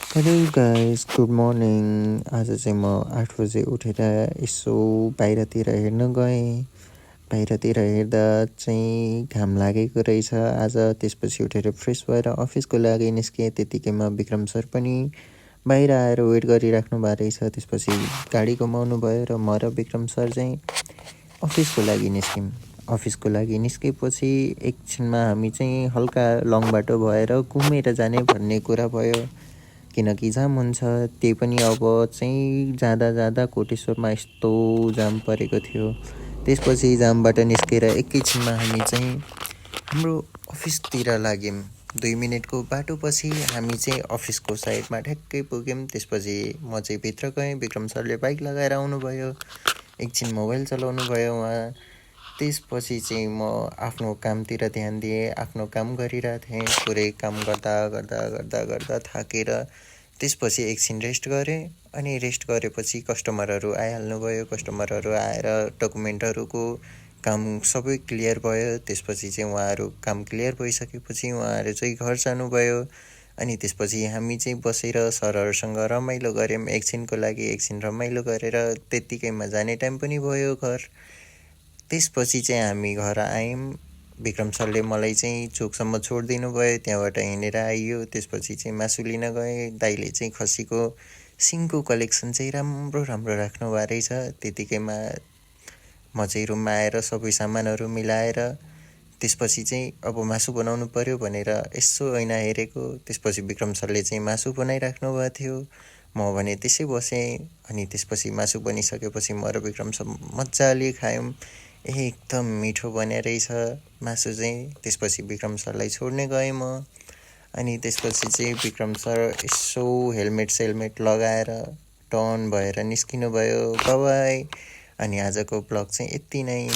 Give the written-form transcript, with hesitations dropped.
Hello guys, good morning. आज चाहिँ म 8 बजे उठेर यसो बाहिरतिर हेर्न गएँ। बाहिरतिर हेर्दा चाहिँ घाम लागेको रहेछ आज। त्यसपछि उठेर फ्रेस भएर अफिसको लागि निस्केँ। त्यतिकैमा विक्रम सर पनि बाहिर आएर वेट गरिराख्नु भएको रहेछ। त्यसपछि गाडी घुमाउनु भयो र म र विक्रम सर चाहिँ अफिसको लागि निस्क्यौँ। अफिसको लागि निस्केपछि एकछिनमा हामी चाहिँ हल्का लङ बाटो भएर घुमेर जाने भन्ने कुरा भयो। किनकि जाम हुन्छ। त्यही पनि अब चाहिँ जाँदा जाँदा कोटेश्वरमा यस्तो जाम परेको थियो। त्यसपछि जामबाट निस्केर एकैछिनमा हामी चाहिँ हाम्रो अफिसतिर लाग्यौँ। 2 मिनटको बाटोपछि हामी चाहिँ अफिसको साइडमा ठ्याक्कै पुग्यौँ। त्यसपछि म चाहिँ भित्र गएँ। विक्रम सरले बाइक लगाएर आउनुभयो। एकछिन मोबाइल चलाउनु भयो उहाँ। त्यसपछि चाहिँ म आफ्नो कामतिर ध्यान दिएँ। आफ्नो काम गरिरहेको थिएँ। पुरै काम गर्दा गर्दा गर्दा गर्दा थाकेर त्यसपछि एकछिन रेस्ट गरेँ। अनि रेस्ट गरेपछि कस्टमरहरू आइहाल्नुभयो। कस्टमरहरू आएर डकुमेन्टहरूको काम सबै क्लियर भयो। त्यसपछि चाहिँ उहाँहरू काम क्लियर भइसकेपछि उहाँहरू चाहिँ घर जानुभयो। अनि त्यसपछि हामी चाहिँ बसेर सरहरूसँग रमाइलो गऱ्यौँ। एकछिनको लागि एकछिन रमाइलो गरेर त्यत्तिकैमा जाने टाइम पनि भयो घर। त्यसपछि चाहिँ हामी घर आयौँ। विक्रम सरले मलाई चाहिँ चोकसम्म छोडिदिनु भयो। त्यहाँबाट हिँडेर आइयो। त्यसपछि चाहिँ मासु लिन गएँ। दाइले चाहिँ खसीको सिङको कलेक्सन चाहिँ राम्रो राम्रो राख्नु भएको रहेछ। त्यतिकैमा म चाहिँ रुममा आएर सबै सामानहरू मिलाएर त्यसपछि चाहिँ अब मासु बनाउनु पर्यो भनेर यसो ऐना हेरेको। त्यसपछि विक्रम सरले चाहिँ मासु बनाइराख्नु भएको थियो। म भने त्यसै बसेँ। अनि त्यसपछि मासु बनिसकेपछि म र विक्रम सर मजाले खायौँ। एकदम मिठो बने रहेछ मासु चाहिँ। त्यसपछि विक्रम सरलाई छोड्ने गएँ म। अनि त्यसपछि चाहिँ विक्रम सर यसो हेलमेट सेलमेट लगाएर टर्न भएर निस्किनु भयो। बाइ। अनि आजको ब्लग चाहिँ यति नै।